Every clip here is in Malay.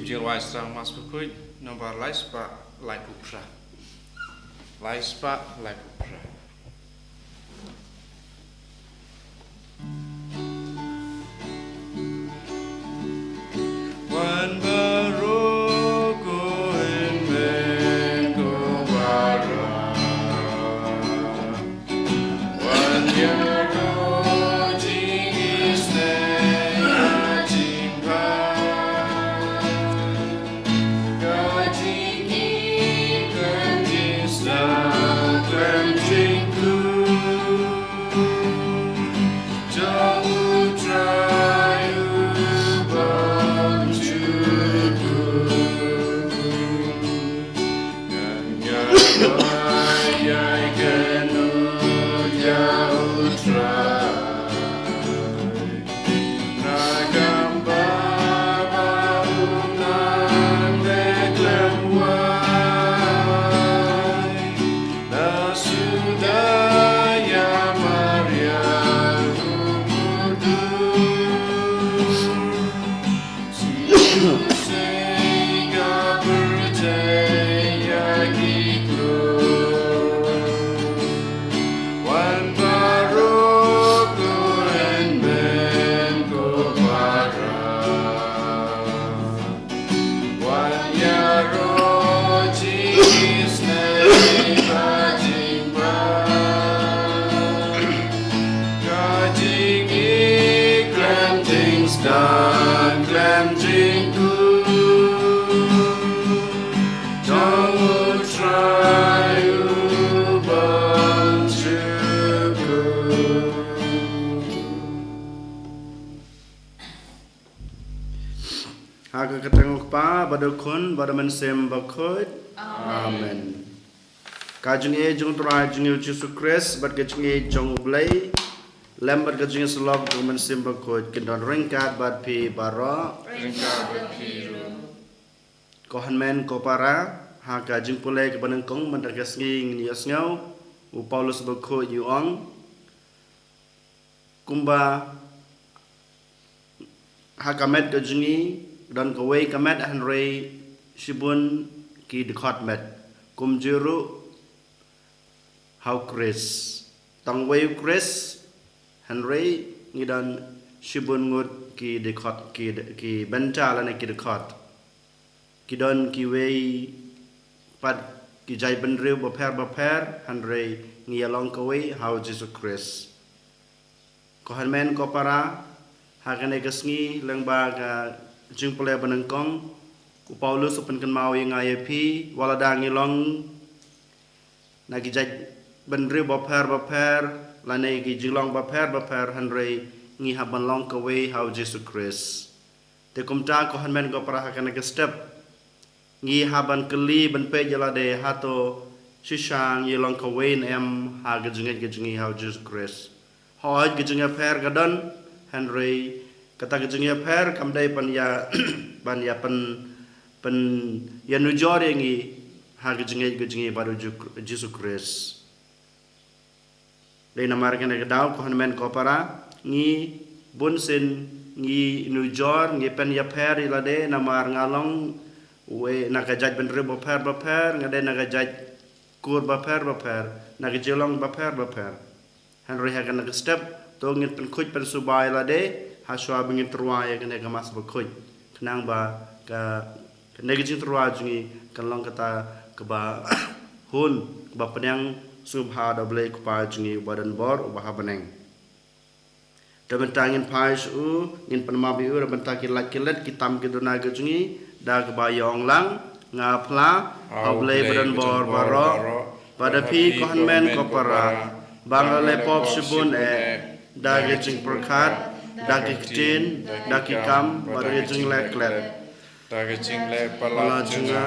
Jim Wise strang mas berkuit nomor lais pak lai pupra. Lais pak lai pupra. Wan baru ku inmen ku bara. Wan yaro jingis nega jingpa. Gajingi gandis dalam jingku. Jauh trayu dan cleansingku, jangan trayu bansuku. Haga ketengok pa badukun badamensem bakut. Amen. Kajung e jung turai jung Yesus Kristus bad kajung e jung blai. Lambat kajing selok dengan simba kod kendon ringkat bad pi bara ringkat bad pi ru kohan men ko para ha kajing pulai ke banengkong mendagas nging nias ngau u Paulus bako yuang kumba ha kamet kajingi dan kawai kamet hanrei shibun ki dekat met kumjuru how Chris tangway Chris Henry ngidan shibun ngut ki dekat ki benta lana ki dekat ki don ki wei pat ki jai benriu baper Henry ngialong kawai how Jesus Christ ko hanmen ko para hakane gasngi lengba ga jingpole banengkong ku Paulus upen kan mau yang ayapi walada ngilong nagi jai benriu baper lanai ki jilong baper Henry ngi haban long kawai how Jesus Christ te kumta ko hanmen ko para hakane ke step ngi haban keli ban pe jalade hato shisang yelong kawai em ha gejungi how Jesus Christ hoj gejungi per gadon Henry kata gejungi per kamdai pan ya pen ya nujore ngi ha gejungi baru Jesus Christ. Dei namar kena kedau ko hanmen ko para ngi bunsin ngi nujor ngi pen ya per ilade namar ngalong we nakajaj benre baper ngade nakajaj kur baper nakajolong baper Henry hakan nak step to ngit pen kuj pen subai ilade haswa bingin terwaya kena gamas bakuj kenang ba ka negajing terwa jungi kanlong kata ke ba hun ba penyang subha doble kupa jungi badan bor ubah beneng dabentangin pais ngin penmabi dabentaki kilat kitam kiduna jungi da kebayong lang ngapla doble badan bor baro pada pi kohan men kopara bangale pop subun da gejing perkat da kitin da kikam baru gejing leklet da gejing le palajunga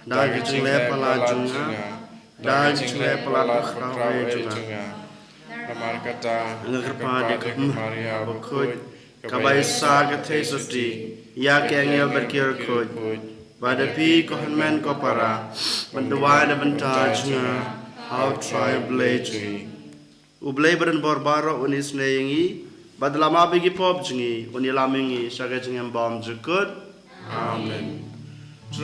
da gejing le palajunga dan cile pelak rawe juga. Namar kata ngerpa di Maria bukut kabaisa kate susti ya kengel berkir kut pada pi kohanmen kopara menduai da bentajnya how try blade ublay badan barbaro unis neyengi badlama bigi pop jingi unilamingi saga jingem bom jukut amen.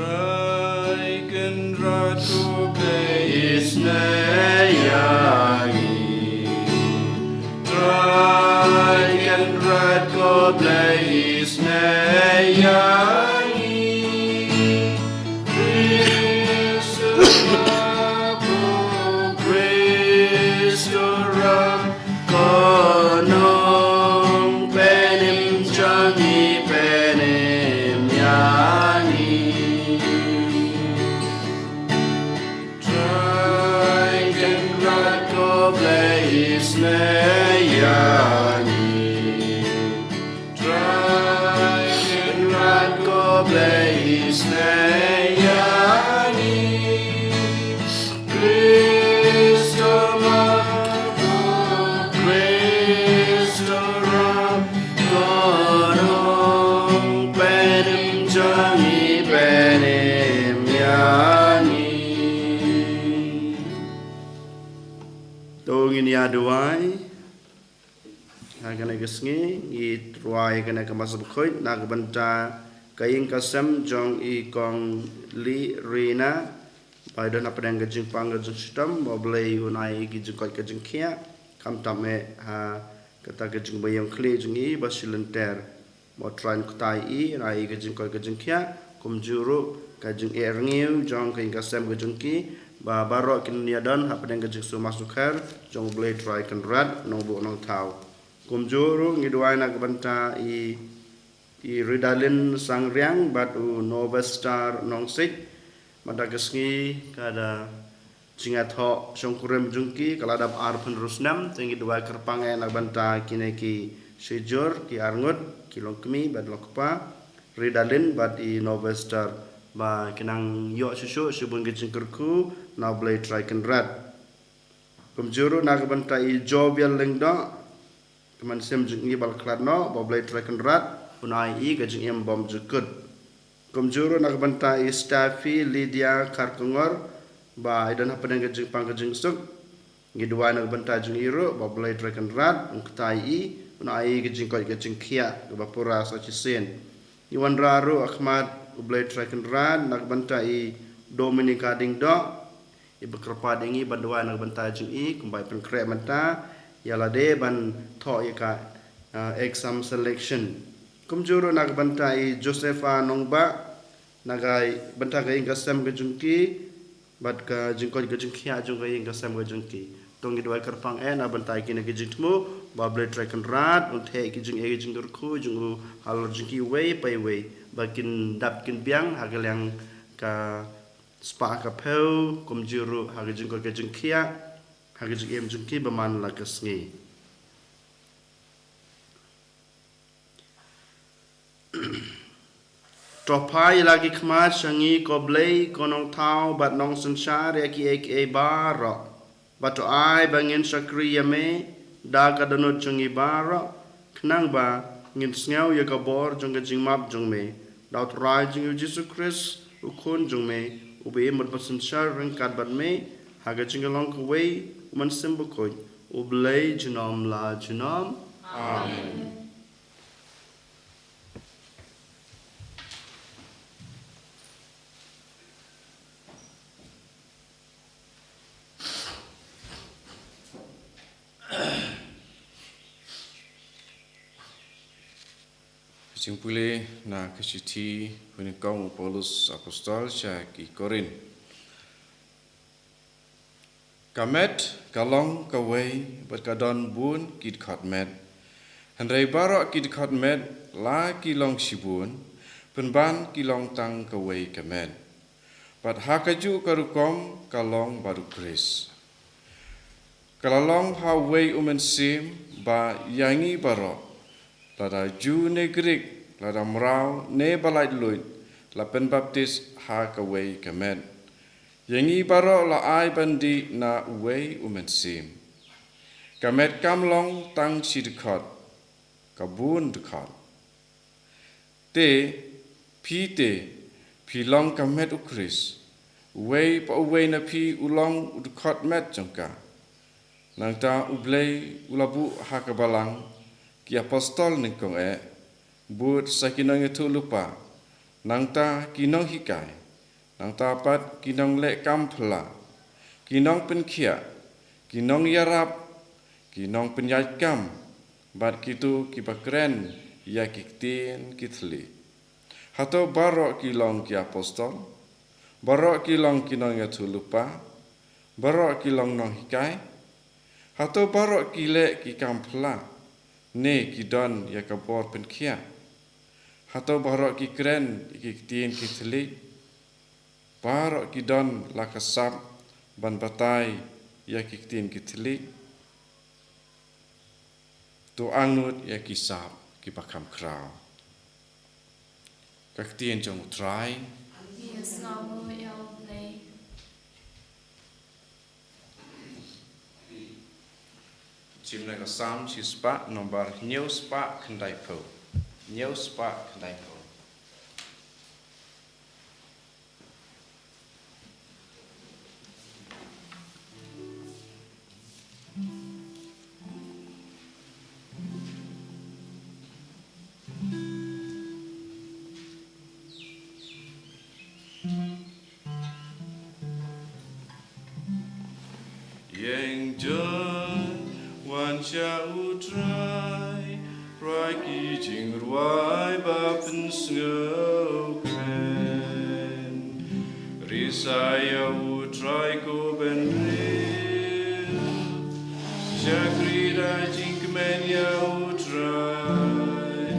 Strijken raad op is neyangi. Strijken raad op is neyangi. Christus konong penim jangi penim yani. Trying rat ko blaze yani. Trying rat ko blaze yani. Tungin ya duai, akan kesngi, it ruai kena kemas berkoi, nak benta kain kasam jong I kong li rina, pada apa yang kejeng pangga jeng sistem, boleh unai kejeng koi kejeng kia, kam tame ha kata kejeng bayang kli jeng I basilenter, mau train kutai I, unai kejeng koi kejeng kia, kumjuru kejeng erngiu jong kain kasam kejeng ki. Ba barok kin niadan apa yang kejeng su masukar jong boleh try kan rat nong bu nong tau kumjuru ngiduai nak banta I ridalin sangriang batu novestar nong sik mata kesngi kada jingat ho songkurem jungki kaladap ar penerusnam tinggi dua kerpangai nak banta kineki sejur ki arngut kilong kemi bad lokpa ridalin bat I novestar ba kinang yo susu subun kejeng kerku na boleh try kan rat kumjuru nak banta I job yang lengda teman sem jeng I bal klat no ba boleh try kan rat unai I kejeng em bom jekut kumjuru nak banta I Staffi Lydia Karkongor ba idan apa dengan kejeng pang kejeng suk ngidua nak banta jeng iru ba boleh try kan rat ungtai I unai kejeng koi kejeng kia ba pura sa cisen Iwan Raru Ahmad boleh try kan rat nak banta I Dominika Dingdo I bekerpa dengi bandua nak banta jeng I kumbai pengkrek mata yala de ban tho ika exam selection kumjuru nak banta I Josepha Nongba nagai banta ga inga sam ga jungki bat ka jingko ga jungki a jung ga inga sam ga jungki tongi dua kerpang na banta I kina ga jingtmu ba ble tracken rat un the ki jung e jung ku jung hal jungki way pai way bakin dap kin biang hagal yang ka spa ka peu kumjuru hagal jingko ga jungkia hagal jung em jungki baman la kasngi Topai lagi kemat syangi koblei konong tau bat nong sensar ya ki ek bara batu ai bangin sakri yame daga danut syangi bara kenang ba ngin sngau ya kabor jong ga jing map jong me daut rai jing Jesus Christ ukun jong me ube mot bat sensar rengkat bat me haga jing long ko wei man simbo ko ublei jinom la jinom amen Simpule na kesiti hunikong Paulus apostol sya ki Korin. Kamet kalong kawai bat kadon bun kid khatmet. Handai barok kid khatmet la kilong sibun penban kilong tang kawai kamet. Bat hakaju karukom kalong baru kris. Kalalong hawai umensim ba yangi barok. Lada ju negrik, lada merau, ne balai luit, la pen baptis ha kawai kamet. Yangi baro la ai bandi na uwei umensim. Kamet kamlong tang si dekat, kabun dekat. Te, pi long kamet ukris, uwei pa uwei na pi ulong udekat met jangka. Nang ta ublei ulabu ha kabalang, ki apostol ningkong but sakinong itu lupa nangta kinong hikai nang tapat kinong le kampla, kinong penkia, kinong yarap, kinong penyakam, bat kitu kibakren ya kiktin kitli. Hato barok kilong ki apostol, barok kilong kinong ya tulupa, barok kilong nong hikai, hato barok kile ki kampla, ne kidon ya kabor penkia, hato barok ki kren kiktin kitli, barok kidon lakasap ban batai ya kiktin kitli, tu angut ya kisap kipakam krau. Kaktian jong try. Yes, now we will play. Chim na kasam si spa nomor new spa kendai po. New spa kendai po. Yang John wan cha utrai rai ki jing ruai ba pen sngo ken risaya utrai ko ben re jagrida jing men ya utrai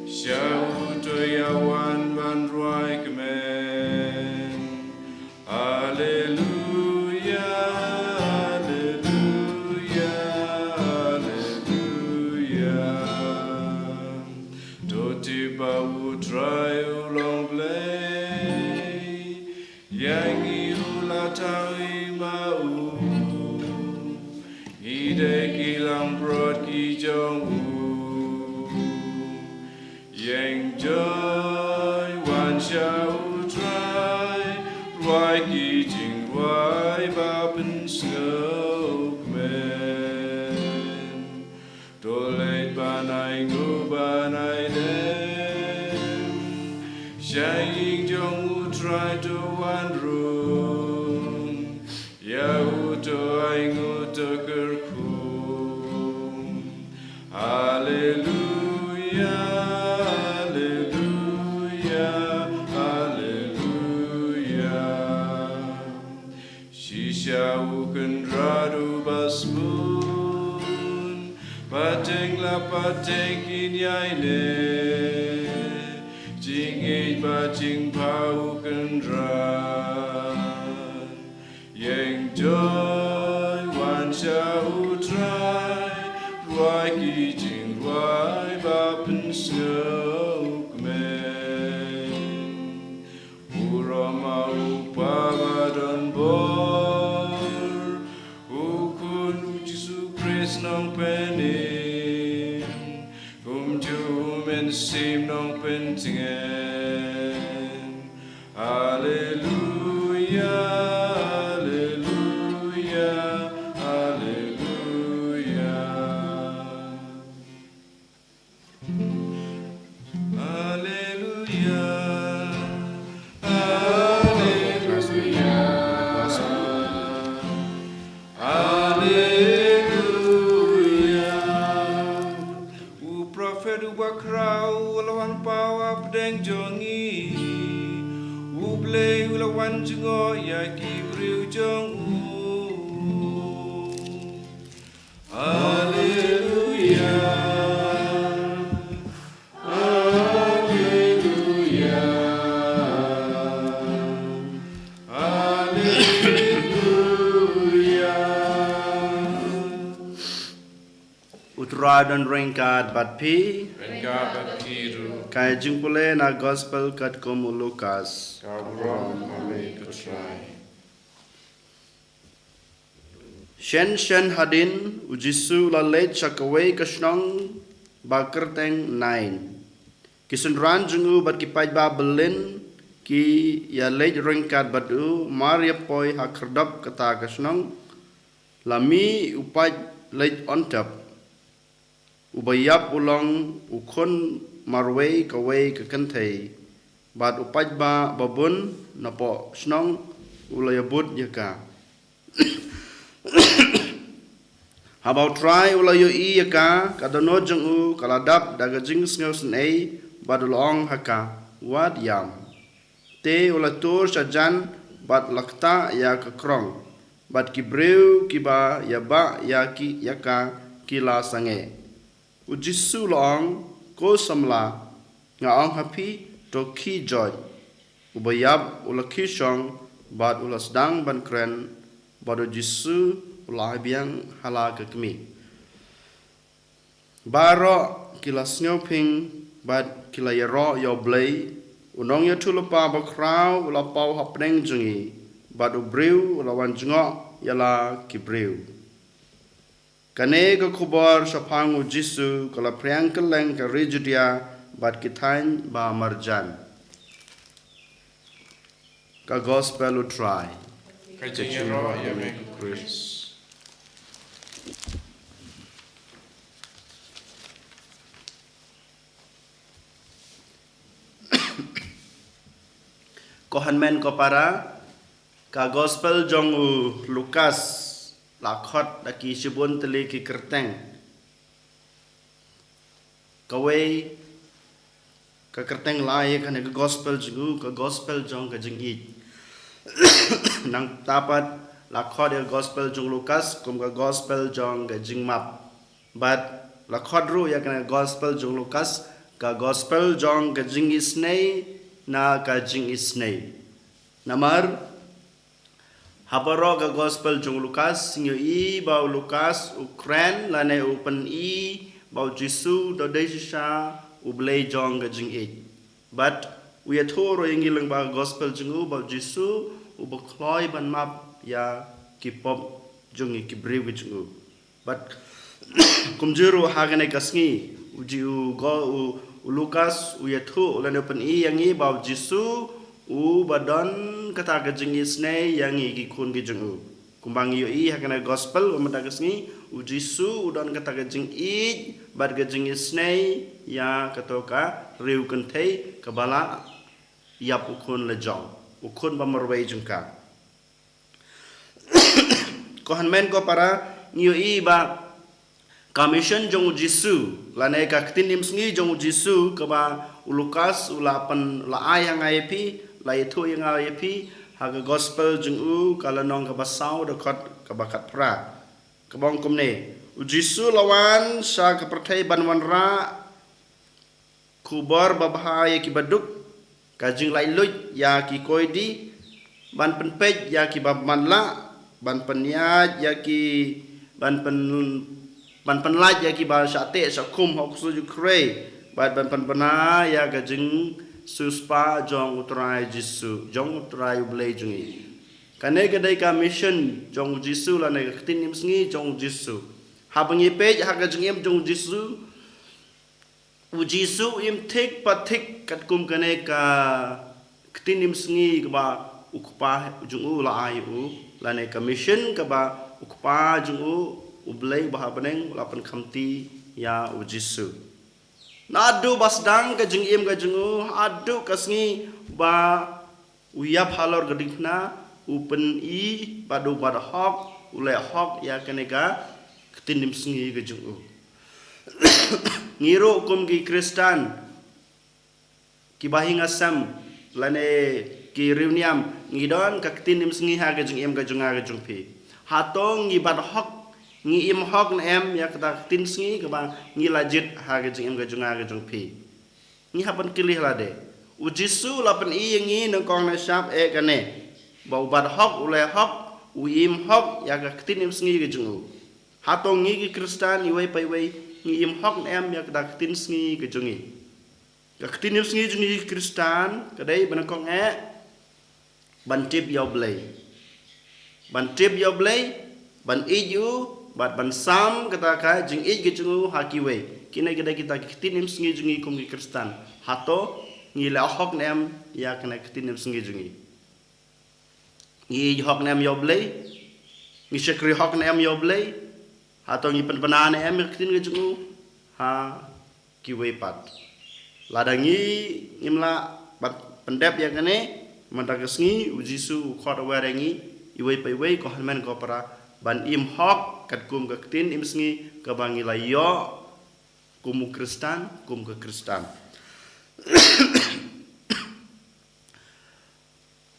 sha uto ya wan ban ruai kemen hallelujah. Try long play, yangi ulatari mau, ide kilang brod ki jong yang joy wan shall try, roi ki jing roi ba pen snow men, dole banai go banai de. Shining jong u try to one room, ya uto aing uto kerkum. Hallelujah, hallelujah, hallelujah. Shisha uken radu basbun, pateng la pateng kinyaine. Jing age ba jing pau kan ran yang joy wan sha utrai roi ki jing roi ba pen snow men urama upa badan bor ukun Jesu Christ nong penin men sim nong pentingen. Hallelujah, hallelujah, hallelujah. Hallelujah, hallelujah. Bakrau lawan pawa pedeng jongi uble lawan jengo ya kibriu jong haleluya haleluya haleluya Utra dan ringkat bat pi kai jingpule na gospel kat komu Lukas. Shen hadin ujisu lalet chakaway kashnong bakerteng nain. Kisunran jungu bat kipaj ba belin ki ya lej ringkat batu maria poi hakerdap kata kashnong lami upaj lej ontap ubayap ulang ukon marway kaway kekentai bat upaj ba babun napo snong ulayabut yaka. Habau try ulayo I yaka kadono jeng u kaladap daga jing sngaw snei badulong haka wad yam. Te ulatur sajan bat lakta ya kekrong. Bat kibreu kiba yaba yaki yaka kila sange. Ujisu long ko samla nga ong happy to ki joy. Ubayab ulaki shong bat ulasdang ban kren bado jisu ulah biang hala kekmi. Baro kila snoping bat kila yaro yo blay unong ya tulapa bakrau ulapau hapneng jengi bat ubriu ulawan jengok yala kibriu. Kane ke kubar sapangu jisu kala priang keleng ke rijudia bat kitain ba marjan. Ka gospel u try. Kajing roh ya me Chris. Kohanmen ko para ka gospel jong u Lukas lakhot daki sibun teli ki kerteng kawai ka kerteng lai kan ka gospel jong ka gospel jong ka jing I nang tapat lakhot ya gospel jong Lukas kum ka gospel jong ka jing map but lakhot ru ya kan gospel jong Lukas ka gospel jong ka jing isnei na ka jing isnei namar habaro ka gospel jong Lukas singyo I bau Lukas Ukran lane open I bau Jisu do desha ublay jong ka jing it but we are thoro ingilang ba gospel jong bau Jisu ubakloy ban map ya kipop jong kibriw jong but kumjuru hagane kasngi uji u go Lukas u yathu lane open I yang I bau Jisu u badon kata ka jing isne yang I ki kun ki jong kumbang yo I hakana gospel umada kasngi u Jisu udon kata ka jing I bad ka jing isne ya katoka riu kentei kabala yap ukun le jong ukun ba marwei jengka kohan men ko para nyo I ba commission jong Jisu lane ka ktinim sngi jong Jisu ka ba Lukas ulapan la ayang ayepi la itu yang ayepi haga gospel jong u kala nong ka basau dekot ka bakat pra ka bong kumne u Jisu lawan sa ka pertai banwan ra kubar babahaya ki baduk ka jing lai luj ya ki koidi ban penpej ya ki bab manla ban penyaj ya ki ban penlaj ya ki ba sate sakum hok su krei ban penpena ya ka jing suspa jong utrai Jisu jong utrai ublay jungi kane kadai ka mission jong Jisu la ne ktin im sngi jong Jisu habangi pej ha ka jing im jong Jisu u Jisu im thik pathik kat kum kane ka ktin im sngi ka ba ukpa jong u la ai u la ne ka mission ka ba ukpa jong u ublay ba baneng lapan khamti ya u Jisu nadu basdang ka jing im ka jung adu kasngi ba uyap halor gadingna upen I badu bad hok ule hok ya kanega ktindim sngi ka jung ngiro kum ki Kristan ki bahing asam lane ki reuniam ngidon ka ktindim sngi ha ka jing im ka jung pi hatong ngi bad hok ngi im hok na em ya kata tin sngi ka ba ngi lajit ha ga jing em ga junga ga jung pi ngi hapan kilih la de u Jisu lapan I ngi nang kong na sap e ka ne ba ubad hok ule hok u im hok ya ga tin em sngi ga jung hatong ngi ki Kristan I wei pai wei ngi im hok na em ya kata tin sngi ga jungi ga tin em sngi jungi Kristan ka dei ban kong e ban tip yo blay ban iju bat ban sam kata ka jing ij ge jung hakiwe kine geda kita kitinim sngi jungi kum ki Kristan hato ngi la hok nem ya kana kitinim sngi jungi ngi hok nem yo blay ngi shekri hok nem yo blay hato ngi penpenane em kitin ge jung ha kiwe pat ladangi ngimla bat pendep ya kene mandagasngi ujisu khot awarengi iwei paiwei ko hanmen ko para ban im hok kat kum ka tin im sngi ka bangi la yo kum Kristan kum ka Kristan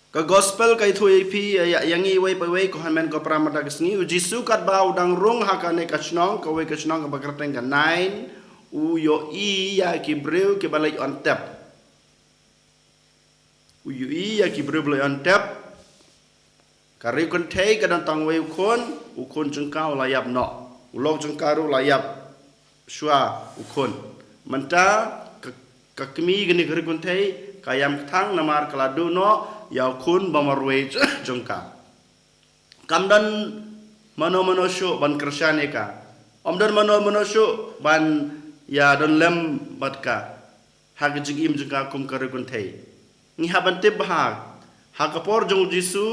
ka gospel kai thui pi yangi wei paiwei ko hanmen ko para mandagasngi ujisu kat bau dang rung hakane kachnong ka wei kachnong ka bakrateng ka 9 u yo I ya ki breu ke balai on tap u yo I ya ki breu balai on tap kari kon thei ka dan tang wei u khon chung kau layap no u lok chung karu layap shwa u khon manta ka kmi gani kari kon thei kayam thang namar kaladu no yaw khun bamarwe jongka kamdan mano shu ban krishane ka omdan mano shu ban ya don lem batka hag jigim jika kum kare kun thei ni haban te bahag hakapor jong jisu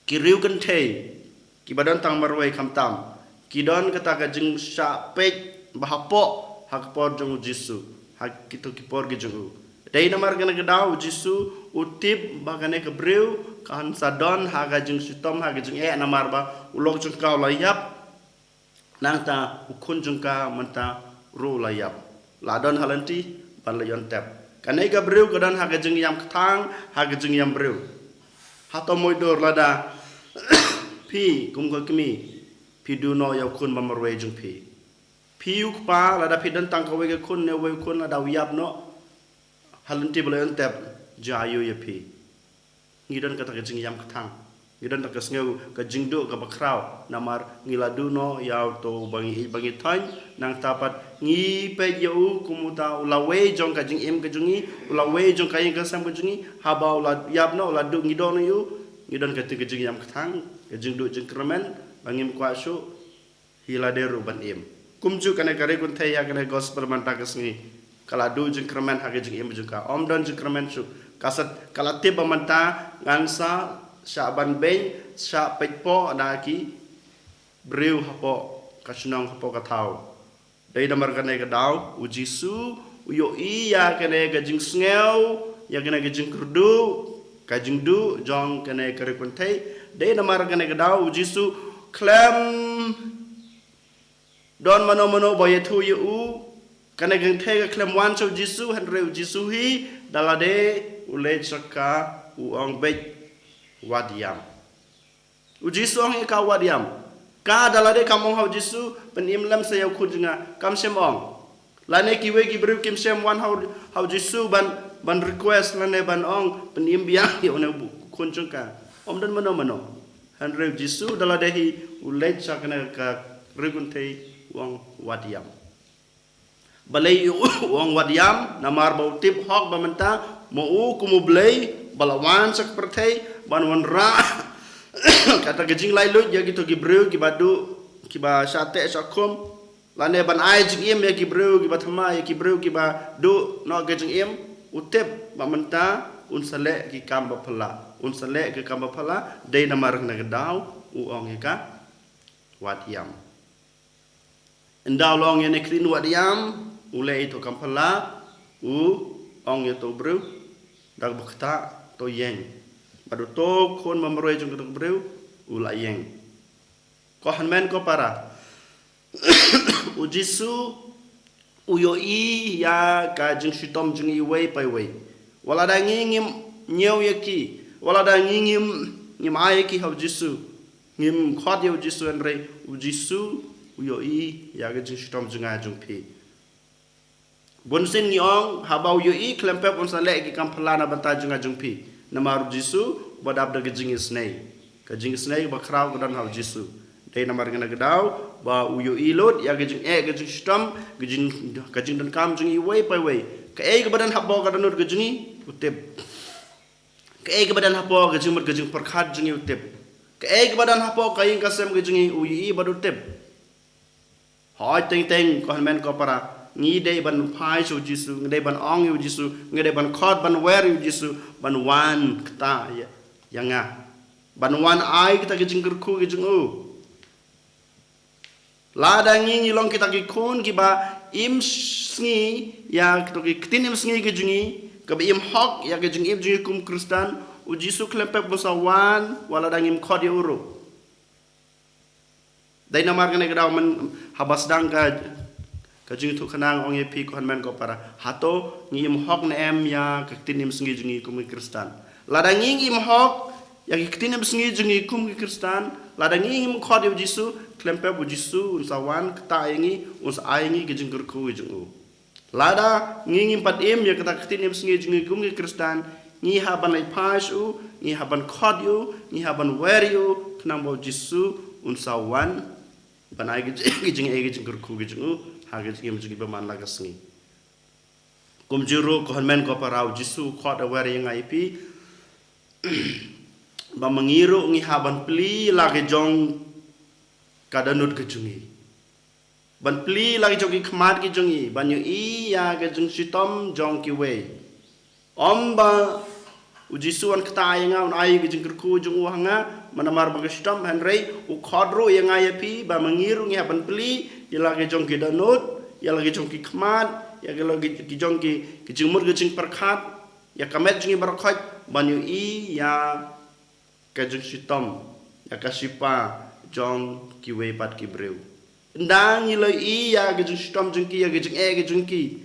kiriu kan thei ki badan tang marwai khamtam ki don kata ka jing sha pek bahapo hakapor jong jisu hak kitu kipor gi jong dai namar gana gedau jisu utip bagane ke breu kan sadon haga jing sitom haga jing namar ba ulok jung kau layap nangta ukun jung ka manta ru layap ladon halanti ban layon tap kanai ka breu kadan haga jing yam thang haga jing yam breu hato moy dor lada pi kum ko kimi pi du no ya kun mamarwe jung pi uk pa lada pi dan tang ka we kun ne we kun lada yap no halanti balayon tap jayu ya pi ngidan kata ka jing yam kathang ngidan tak sneu ka jingdo ka bakrau namar ngiladu no yaw to bangi thain nang tapat ngi pe yu kumuta ulawe jong ka jing em ka jungi ulawe jong ka ing ka sam ka jungi habau la yap no la du ngidon yu ngidan ka jing yam kathang ka jingdo jing kremen bangim kwa shu hiladeru ban em kumju kana kare kun thai ya kana gospel manta ka sngi kala du jing kremen hage jing em juga om don jing kremen su kasat kala te pamanta ngansa sha ban ben sha pekpo adaki breu hapo kasnong hapo kathau dai damar kane ka dau ujisu uyo I ya kane ga jing sneu ya kane ga jing kurdu ka jing du jong kane kare kun thai dai damar kane ka dau ujisu klem don mano boyethu yu kana gang thega klem wan so jisu han reu jisu hi dalade ule chaka uong bet wadiam u jisu ong ka wadiam ka dalade kamong hau jisu penim lam sayaw khujnga kam sem ong lane kiwe ki bru kim sem wan hau jisu ban request lane ban ong penim biang yo ne khunjungka omdan mano han reu jisu dalade hi ule chaka ka regun thei uong wadiam balai uang wadiam namar bau tip hok bamenta mau kumu belai balawan sak pertai banwan ra kata gejing lai lut ya gitu gibreu gibadu kiba sate sakum lane ban ai jing im ya gibreu giba thama ya gibreu giba du no gejing im utip bamenta unsale ki kam baphala unsale ki kam baphala dei namar na gedau uang ka wadiam endau long ya nekrin wadiam ulai itu kampala ong ya to breu dag bakta to yeng badu to kon mamroi jung to breu ulai yeng ko hanmen ko para ujisu uyo I ya ka jing shitom jing I wei pai wei wala da ngim nyeu yaki wala da ngim ayaki hau jisu ngim khot yo jisu andre ujisu uyo I ya ka jing shitom jing a jung pi bonsen ni ong habau yo I klempep on sale ki kampala na banta junga jungpi namar jisu badab da gejing snei ka jing snei ba kraw gadan hau jisu dei namar ngana gadau ba uyo I lot ya gejing gejing stam gejing dan kam jung I wei pai wei ka badan habau gadan nur gejing utep ka badan habau gejing perkhat jung utep ka badan habau kain kasem gejing uyi I badu tep hoi teng ko men ko para ngi dei ban phai so jisu ngi ban ong yu jisu ngi ban khot ban wer yu jisu ban wan kta yanga ban wan ai kita gejing kerku gejing lada ngi long kita ki kun ki ba im sngi ya to ki tin im sngi gejingi Kebi im hok ya ke jing im jing kum Kristen u Jisu klempek musawan wala dangim khod ya uru. Dai namar kene kedaw men habas dang ka jing tu khanang ong ye pi ko men ko para hato ngi im hok na em ya ke tin im sngi jing kum Kristen. Lada ngi im hok ya ke tin im sngi jing kum Kristen, lada ngi im khod ya Jisu klempek bu Jisu unsawan ta ngi uns ai ngi ke jing ku jing u. Lada ngi pat im ya kata ketin im sngi jing kum Kristen ngi haban lai pas u ngi haban khod yu ngi haban wer yu knang bo Jisu unsawan banai ge jing ku jing u ha ge jing jing ba man la ga sngi kum juru ko men ko parau Jisu khod wer yang ai pi ba mangiru ngi haban pli la ge jong kadanut ke jungi ban pli lagi jogi khmat ki jungi ban yu I ya ke jung sitom jong ki we omba ujisu an kta yanga un ai ke jung ku jung hanga manamar ba sitom hanrei u khodro yanga yapi ba mangiru ngi ban pli ya lagi jong ki danut ya lagi jong ki khmat ya lagi ki jong ki jung mur ke jung perkhat ya kamet jungi barakhat ban yu I ya ke jung sitom ya kasipa jong ki we pat ki breu ndang ni lai I ya ge jung stom jung ki ya ge jung ge jung ki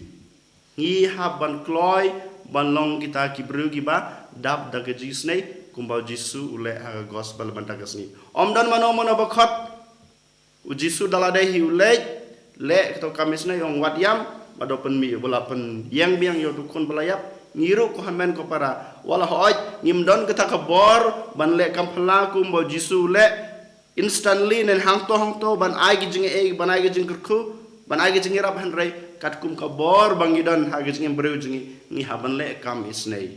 ngi ha ban kloi ban long kita ki breu ki ba dap da ge jis nei kumbau Jisu ule ha gospel ban ta ni om dan mano ba khat u Jisu dalade hi ule le to kamis nei ong wat yam bado pen mi bola pen yang biang yo dukun belayap ngiru ko hamen ko para wala hoj ngimdon kita ka bor ban le kam phla kumbau Jisu le instantly nen hang to ban ai gi jing ban ai gi jing ku ban ai gi jing rap han rai kat kum ka bor bangidan ha gi jing breu jing ni haban le kam isnei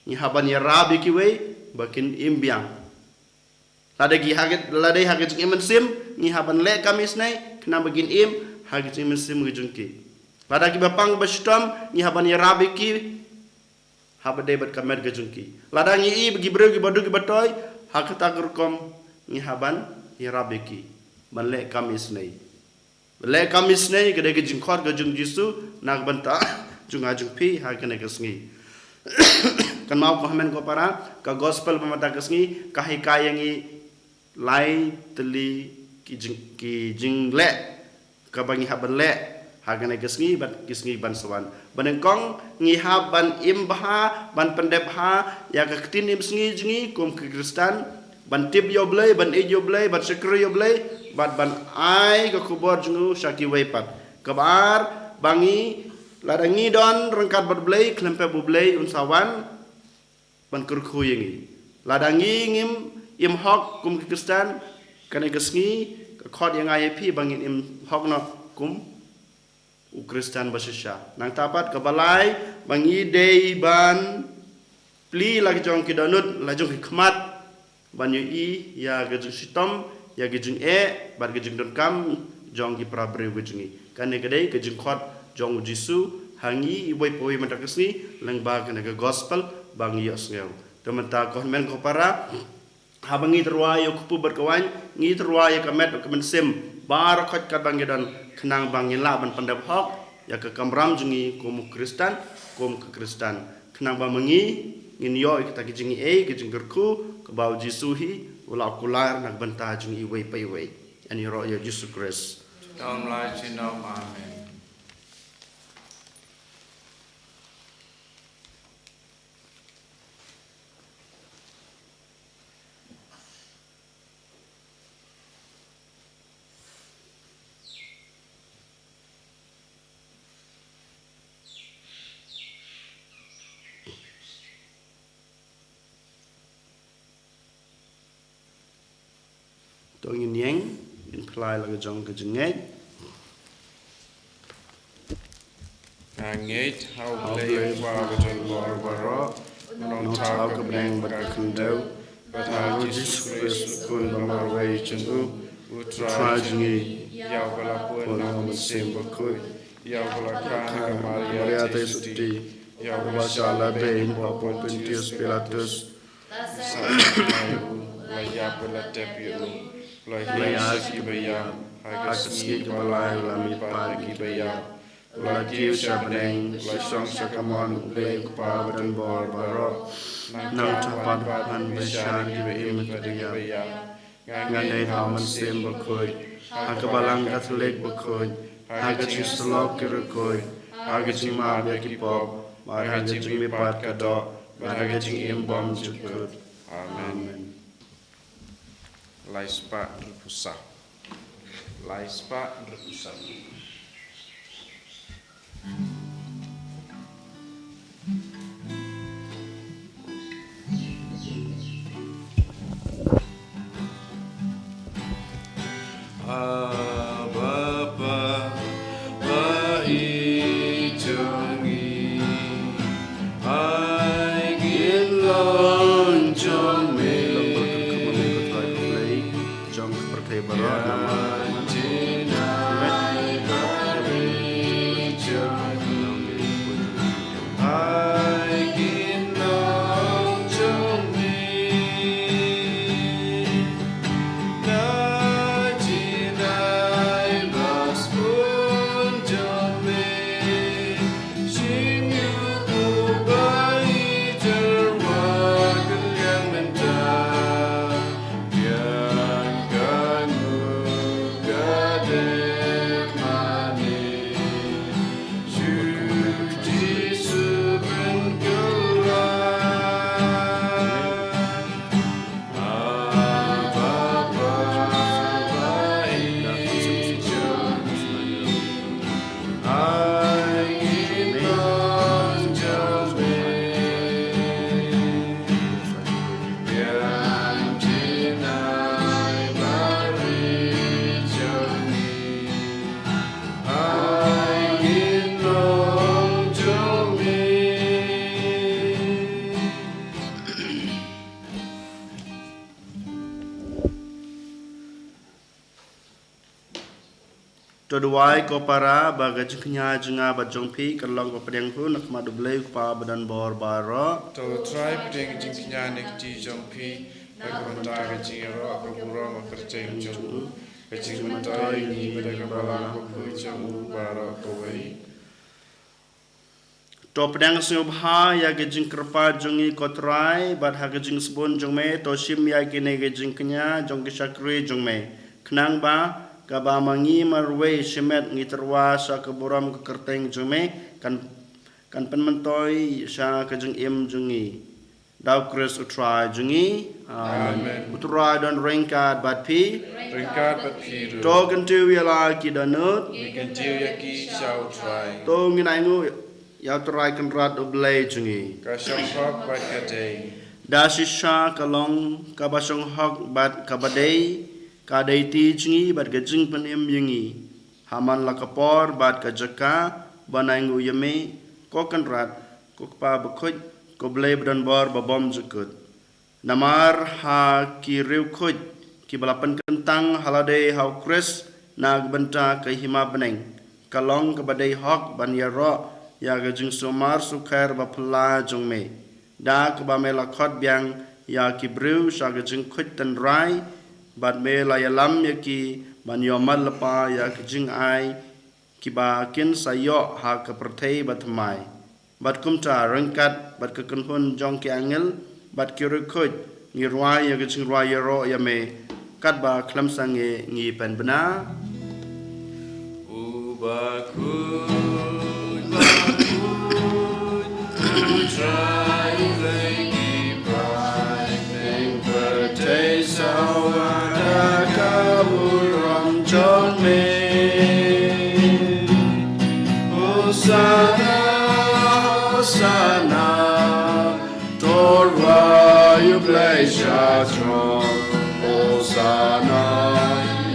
ni haban ya rabi ki we bakin imbiang lade gi ha gi jing sim ni haban le kam isnei kena bagin im ha gi jing sim gi jing ki pada ki bapang bastom ni haban ya rabi ki habade bat kamet gi jing ki lada ni I gi breu gi badu gi batoy ha kata kurkom ni haban irabeki ban le kamis nei gede ge jing khot ge jung Jisu nak banta jung ajung pi ha kene ge sngi kan mau ko hamen ko para ka gospel pamata ge sngi ka hi ka yangi lai teli ki jing le ka bangi haban le ha kene ge sngi ban sawan banengkong ngi haban imbaha ban pendep ha ya ka tin im sngi jingi kum ke Kristen ban tip yo blay ban e yo blay ban sekre yo blay ban ai ka kubor jungu shaki weipat kabar bangi ladangi don rengkat bat blay klempe bu blay unsawan ban kurku yangi ladangi ngim im hok kum Kristen kane gesngi ka khod yang ai pi bangin im hok no kum u Kristen basisha nang tapat ka balai bangi dei ban pli lagi jong ki danut la jong ki khmat ban yu I ya ge jung sitom ya ge jung bar ge jung don kam jong gi pra breu ge jungi kane gede ge jung khot jong Jisu hangi I boy poi mata kesni lang ba kane ge gospel bang yo sneu tementa ko men ko para habangi terwayo kupu berkawan ngi terwayo kamet kamen sim bar khot ka bang dan khnang bang la ban pandap hok ya ke kamram jungi kum Kristen kum ke Kristen khnang ba mengi ngin yo kita ge jingi ge jung ku ke bau Jisu hi ula kular nak benta jung I wei pai wei ani ro ya Jisu Christ Dalam lai chinom amen. tôi nhìn nhánh in play là cái dòng cái chừng ngay Angit hau play wa bajang war waro non tau ka bring ba ka kundau but ha Jesus Christ kun ba ma wei chungu utra jingi ya bala pun na mun sim ba ku ya bala ka Maria te suti ya bala shala be in ba pon Pontius Pilatus la ya bala tepiu la ya ki ba ya ha ka ski ba la mi pa ki ba ya Lakiu Shabneng, Lashong Shakamon, Blake Power and Bor Baro, Nang Chapat Pan Bishan, Gibeim Kadia, Nganay Haman Sim Bakoi, Hakabalang Catholic Bakoi, Hagaching Slok Kirikoi, Hagaching Mabaki Pop, Hagaching Mipat Kado, Hagaching Imbom Jukut. Amen. Laispa Repusah. Laispa Repusah. Bapa Baik Jongi Hai Gin Long Jong Me Jong seperti Barat nama Toduai ko para baga jengnya jenga bajong pi kalong ko pedeng hu nak madu bleu pa badan bor baro To try putting Jinkinya Nick G. Jumpi, Nakamanta, Jiro, Kabura, Makarchang Jomu, Kachimantoi, Nibadakabala, Kujamu, Bara, Kawai. to pedang subha ya ge jing kerpa jongi kotrai bad ha ge jing sebon jong me to sim ya ge ne ge jing kenya jong ge sakri jong me knang ba ka ba mangi marwe semet ngiterwa sa keburam ke kerteng jong me kan pen mentoi sa ke jing im jongi dau kris utrai jongi amen utrai don ringkat bad pi Ringkat but Piru. to kan tu ya la ki danut We can do Yaki shall try. to nginai ngu ya utrai kan rat oblay jongi Kasham Hop by Kade. Dasisha kalong kabasong hok bat kabadai kadai ti jingi bat gajing panem yingi haman lakapor bat kajaka banaingu yame kokan rat kokpa bakoj koblay badan bor babom jukut namar ha ki riu khoj ki balapan kentang halade hau kris nag benta ke hima beneng kalong kabadai hok ban yaro ya gajing somar sukher bapla jongme da ke ba mela khot biang ya ki brew sa ke jing khut tan rai bat mela ya lam ya ki ban yo mal pa ya ke jing ai ki ba kin sayo ha ke perthei bat mai bat kumta rangkat bat ke kunhun jong ki angel bat ki ru khut ngi rwai ya ke jing rwai ya ro ya me kat ba khlam sange ngi pen bana Ubakut, try lady bright, name birthday sawada kaburam John me. Hosanna, Hosanna, Torah you blaze your throne. Hosanna,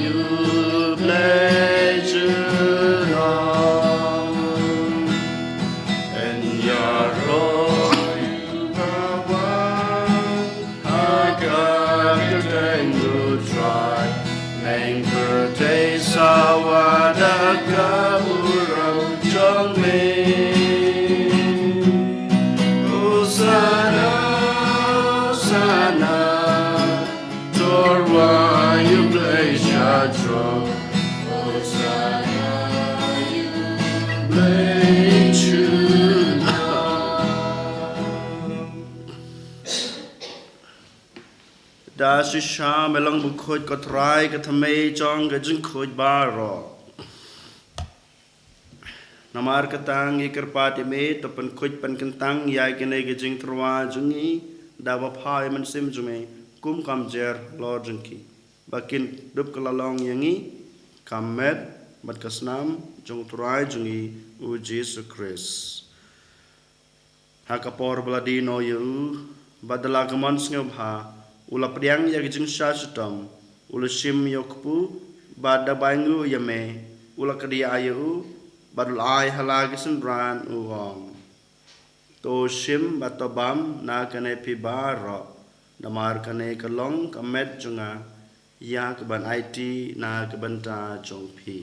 you blaze your throne. And your sawada kaburam John me. Hosanna, Hosanna, Torah you blaze your throne. Hosanna, you blaze da shisha melong bukhoj kotrai kathame chong gajung khoj baro namar katang ikerpat me to pen khoj pen kentang yai kene gajing trwa jungi da ba phai man sim jume kum kam jer lord jungki bakin dup kalalong yangi kamet bat kasnam jong trai jungi u Jesus Christ hakapor bladi no yu badala gamon ngobha ula priang ya gijing syastam ula sim yokpu bada bangu yame ula kadia ayu badul ai halagi sendran uong to sim batobam na kane pibaro namar kane kalong kamet junga ya keban IT na kebanta jongpi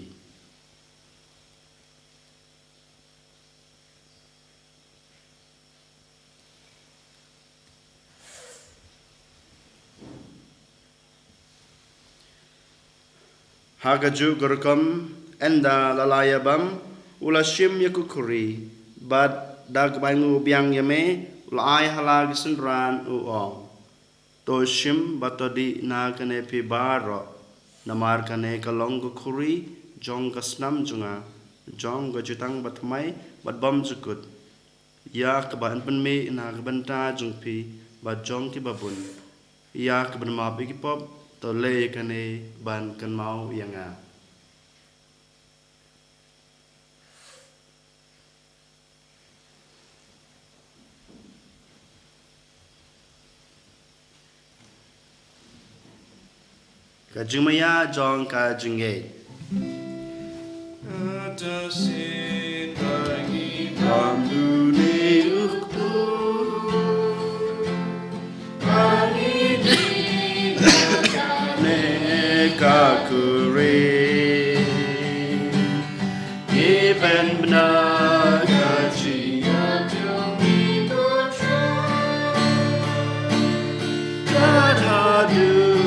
Hagaju gurkam enda lalayabam ula shim yakukuri bad dagbangu biang yame ula ai halag sendran uong to shim batodi na kane pibaro namar kane kalong kukuri jong kasnam junga jong gajutang batmai badbam jukut ya keban penme na kebanta jungpi bad jong ki babun ya keben mapi ki pop to le kane ban kan mau yanga kajumaya jong kajunge Atasin tangi Bandune ukku kakure Iben benar gaji Kadadu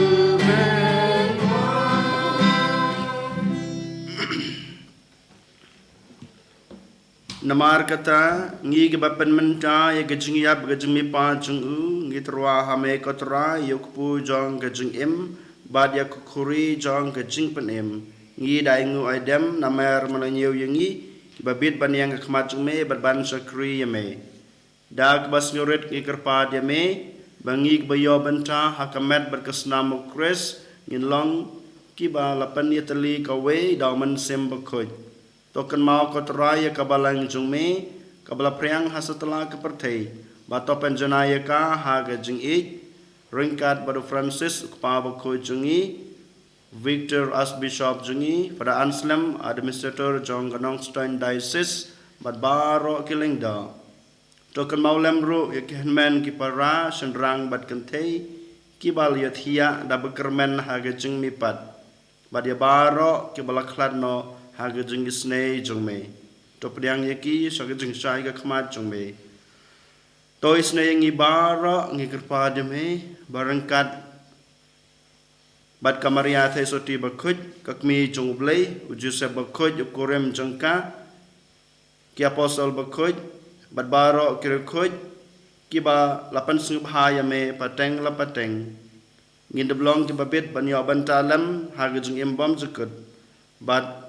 namar kata ngi ke bapen menta ya gajing yap gajing mi pa jung u ngi terwa hame kotra yokpu jong gajing im bad ya kukuri jong gajing pen im ngi daingu aidem namer mananyew yangi babit ban yang khmat jung me ban sakri yame dag bas ngurit ngi kerpad yame bangi bayo benta hakamet berkesnam ukres ngin long kiba lapan yatali kawe dauman sem bakoj token mau kotraya kabalang jungme kabala priang hasatala kepertei bato penjanaya ka haga jing ik ringkat badu Francis kpa bako jungi Victor Archbishop jungi pada Anselm administrator jong Ganongstein diocese bad baro kilingda token mau lemru yakhenmen kipara sendrang bad kentei kibal yathia da bekermen haga jing mipat bad ya baro kibala khladno haga jeng isne jongme to pediang yaki saga jeng sai ga khmat jongme to isne yang ibara ngi kerpa deme barangkat bad kamaria the soti bakhoj kakmi jongblei ujuse bakhoj ukorem jangka ki apostle bakhoj bad baro kirkhoj ki ba lapan subha yame pateng la pateng ngin deblong ki babit banyo bantalam haga jeng imbam jukut bad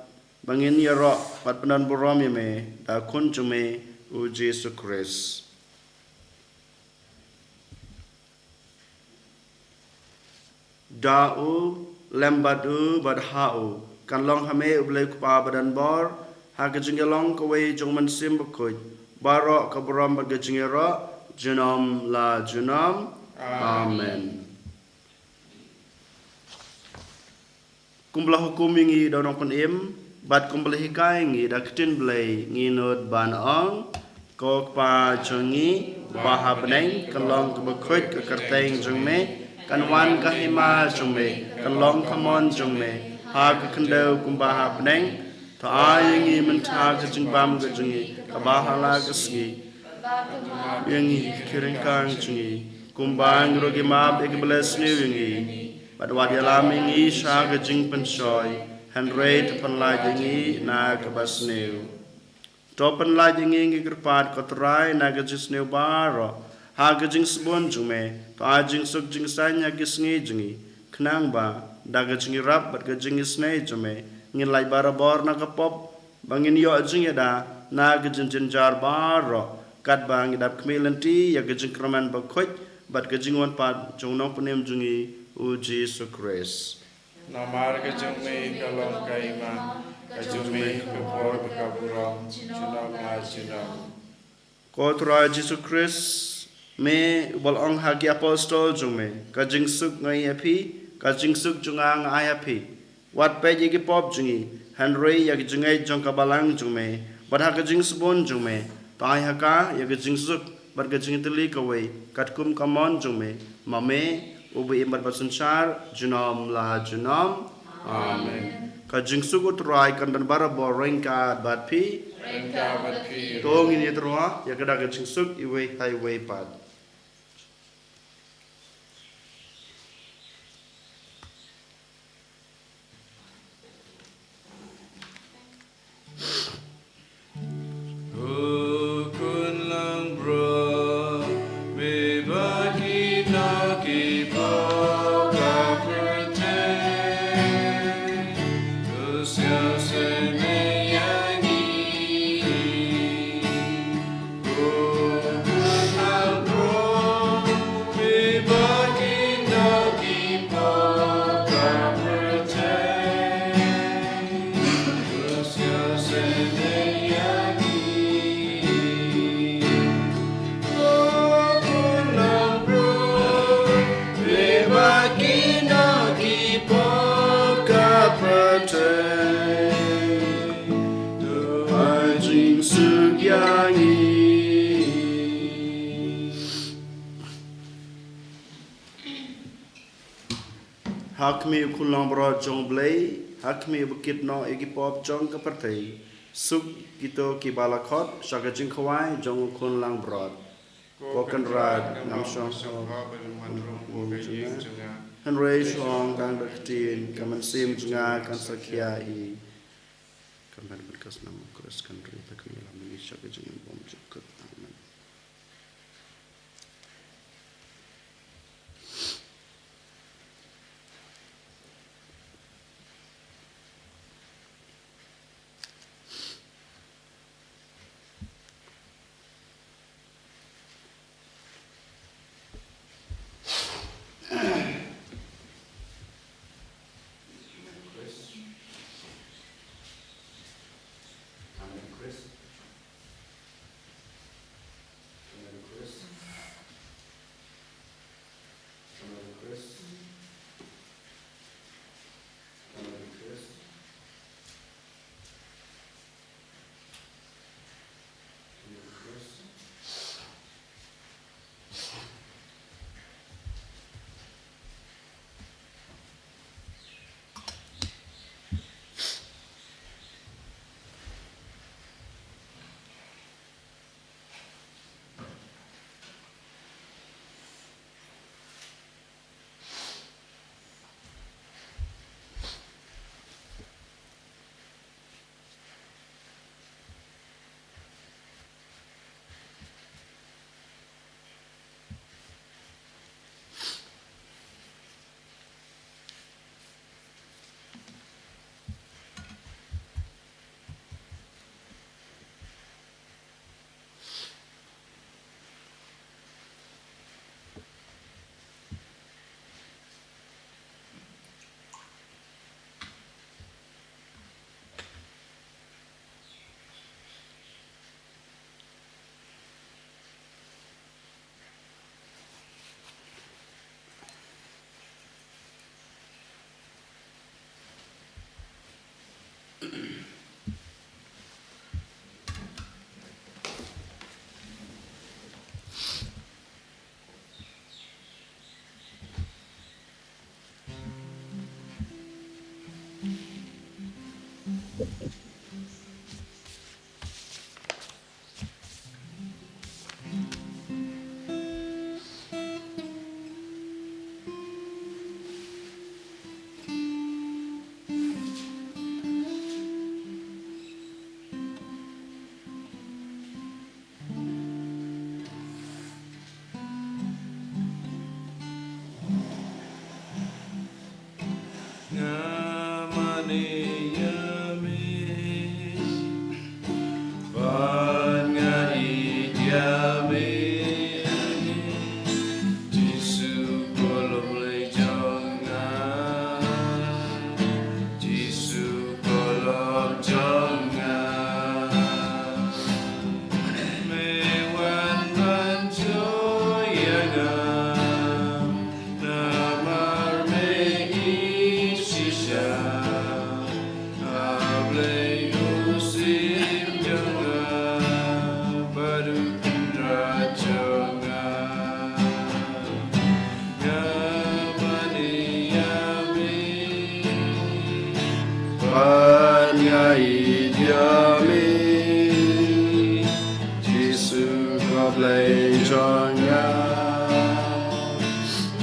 bangin yaro pat penan borom yame da kun jume u Jesus Christ da u lembat u badha u kan long hame ublai kupa badan bor ha ke jingalong ko we jong man sim bakoj baro ka borom ba jingero junam la junam amen kumblah hukum ingi donong pen im bat kumblehi kai ngi daktin blai ngi not ban ong kok pa jongi baha beneng kalong ke bekhoj ke kerteng jongme kan wan ka hima jongme kalong kamon jongme ha ke kendau kumbaha beneng ta ayingi mentha ke jingbam ke jongi ka baha la ke ski yangi kiring kang jongi kumbang rogi mab ek bless ni yangi bat wadialam ingi sha ke jing pensoi Henry penlajengi na kebasneu. To penlajengi ngi kerpat kotrai na kejisneu baro. ha ga jing sbon jung me pa jing suk jing san ya gis ngi jingi knang ba da ga jing rap bat ga jing snai jume ngin lai bara bor na ka pop bangin yo jing ya da na ga jin jar bar ro kat bang dap kmelanti ya ga jing kraman ba khoj bat ga jing wan pa jung no punem jungi u Jesus Christ Namar ka jumi kalong kaima, ka jumi kapor kapurong, junam la junam. ko tra Jesus Christ me bol ong hagi apostol jung me ka jing suk ngai api ka jing suk junga ngai api wat pe ji gi pop jungi Henry ya gi jungai jong ka balang jung me bat ha ka jing sbon jung me tai ha ka ya gi jing suk bat ga jing teli ka wei kat kum kamon jung me mame ubi imbat basunchar junam la junam amen ka jing suk utrai kan dan bara boreng ka bat pi Rengka batpi, tong ini terwa ya kada ka jing suk iwe highway pad Hukun lang bro, bebagi naki pau ka percaya, usia semeyangi. Hukun lang bro, bebagi naki pau ka percaya, usia semeyangi. Hakmi kulang bro jong blay, hakmi bukit no egi pop jong kapartay, suk kito kibalakot, shaka jing kawai jong kun lang brod. Kokan rad nam shong Henry shong kang daktin kaman sim junga kan sakya I kaman berkas nam kures country takmi lam shaka jing bom jukut amen.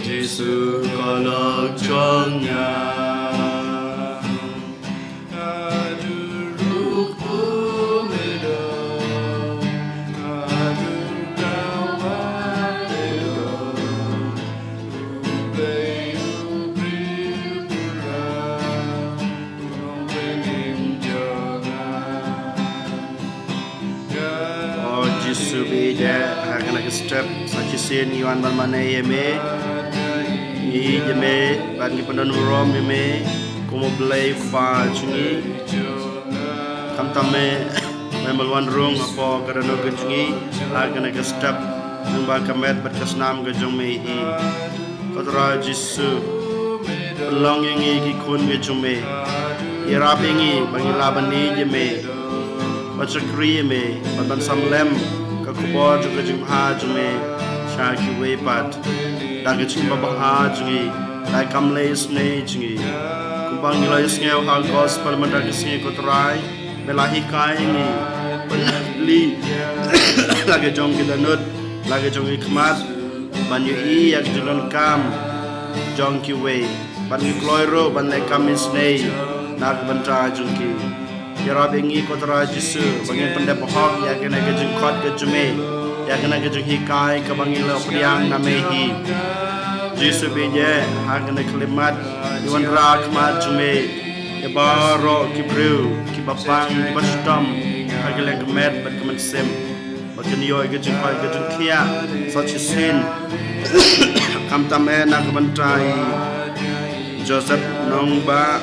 Giêsu con ở trong nhà Giêsu bị đe hàng cái step sachi sen Yohan ban mana yeme ni yeme ban ki panan rom yeme como blay fa chungi kam tame memalwan rong apo karano ke chungi hàng cái step nung ba kamet bat kasnam ke jong me hi kotra Giêsu long yengi ki kun ke jong me irabengi bangi laban ni yeme baca kri me ban samlem ka kubor juga jumha jume shaki wepat daga chimba baha jungi dai kamle sne jungi kumbang nilai sneu ha gospel mandaga sne kotrai melahi kai ni li lagi jong kita nut lagi jong ikmat banyu i yak julan kam jong ki we ban ki kloiro ban le kamis ne nak banta jungki Yara bengi kotra Giêsu bangin pendep hok ya kena ke jeng khot ke jume ya kena ke jeng hikai ke bangin lo priang namehi Giêsu beje ha kena kelimat Yohan ra kmat jume ya baro ki bru ki bapang ki bastam ha kele kemet bat kemen sem bakin yo ke jeng khot ke jeng kia sachi sin kam tame na ke bantai Joseph nong ba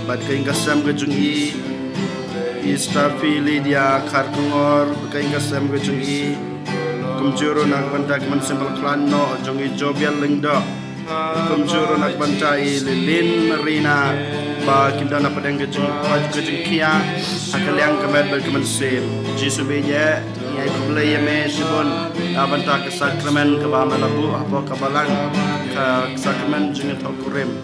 bat ke ingasam ke jeng i Istafi Lydia Karkungor Bukai kasem ke jungi Kumjuru nak bantai keman sembal klano Jungi Jobial Lingdo Kumjuru nak bantai Lilin Marina Ba kimdana padang ke jungi Kuat ke jungi kia Hakaliang kemet bel keman sem Giêsu beje Nyai kublai yame Shibun Da bantai ke sakramen Keba melabu Apa kabalang Ke sakramen jungi tau kurim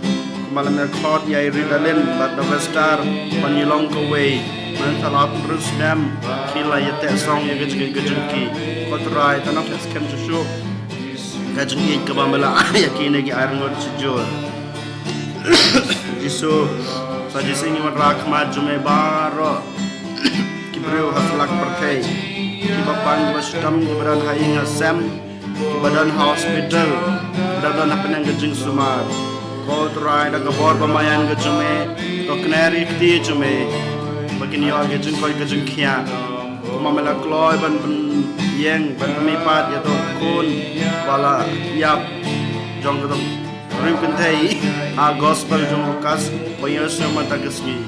Kumalam khot Nyai ridalin Bat novestar Panyilong kawai Mentalap Rusdam kila yate song ya gajeng ki kotrai tanok skem jushu gajeng ki kabamela yakine ki air ngot sejur Giêsu sajisi ni rakma jume baro ki breu haslak perkai ki bapan bastam ki badan hainga sam ki badan hospital badan apenang gajeng sumar kotrai da kabor pamayan gajume tokneri ti jume Bakin yo ke jeng koi ke jeng kia kuma mela kloi ban yeng ban mipat ya to kun wala yap jong to rim kentai a gospel jong okas boyo sama tagesmi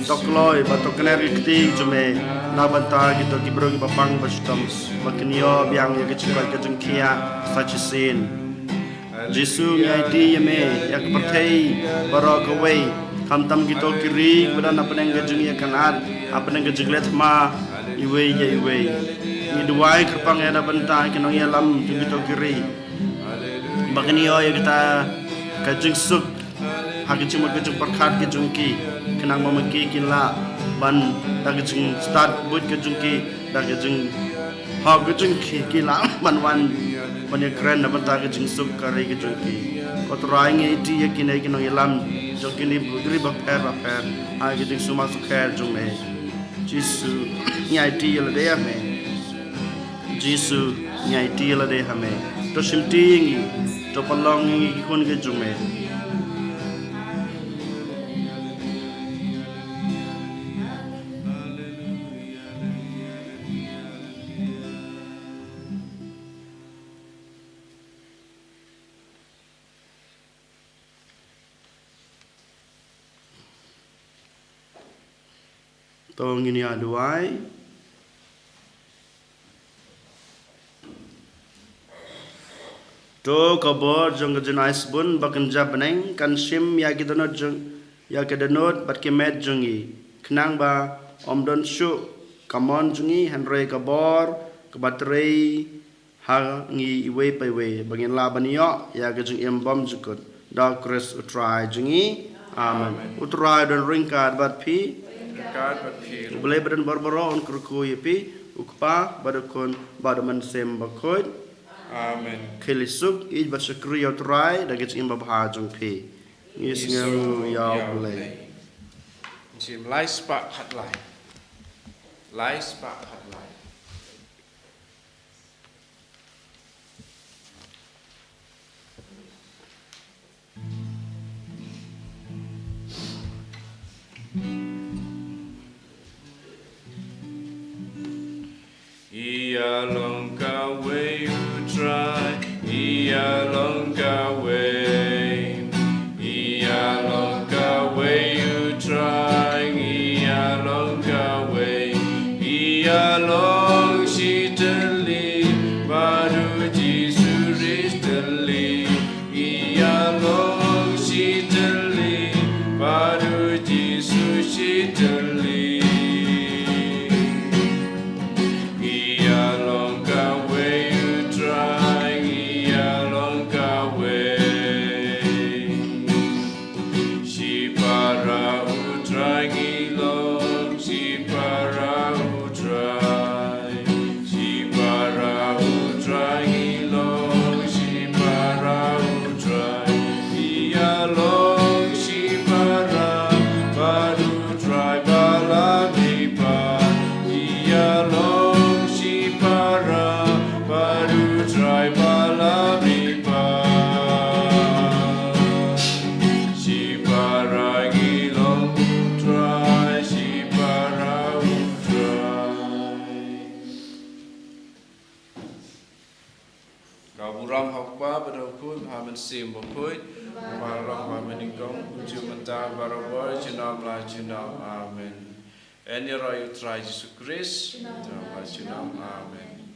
to kloi ba to kenari kti jume na banta gitu ki bro ki papang bastam bakin yo biang ya ke jeng koi ke jeng kia such sin Giêsu ngai ti yeme yak perthei barok away Kam tam gitu kiri, badan apa yang gajeng ya kanan, apa yang gajeng lihat ma, iwe ya iwe. Ini dua kerpang ada bentai, kena ya lam gitu kiri. Bahkan yo ya kita gajeng suk, hak cuma gajeng perkat gajeng ki, kena memaki kila ban, dah gajeng start buat gajeng ki, dah gajeng hak gajeng ki kila ban banyak keren dapat tak gajeng suk kari gajeng ki. Kau teraing itu ya kena ya lam. Jokini bugri baper ai giding suma sukher jume Giêsu nyai ti la de hame Giêsu nyai ti la de hame to simtingi to palong ngi kun ge jume Tong ini aduai to kabor jong jenais bun bakan jabaneng kan sim ya kidanot jong ya kidanot bat kemet jongi knang ba omdon shu kamon jongi henry kabor kebatrei ha ngi iwe pewe bangin labanio ya gajeng embom jukut da kris utrai jongi amen utrai dan ringkat bat pi boleh badan barbaro on kurku yepi ukpa badakon badaman sem bakot Amen. Khilisuk ij basakri yaw trai dagit im babha jong phi. Is ngang yaw blay. Chim lai spa khat lai. Lai spa khat lai. Ia long ka way you try, ia long ka way, ia long ka way you try, ia long ka way, ia long she tali, baru Jesus tali, ia long she tali, baru Jesus tali. Sim bapui, barang bamaningkong, jumenta barawar, junam la junam, amen. Any roy you try Jesus Christ, junam la junam, amen.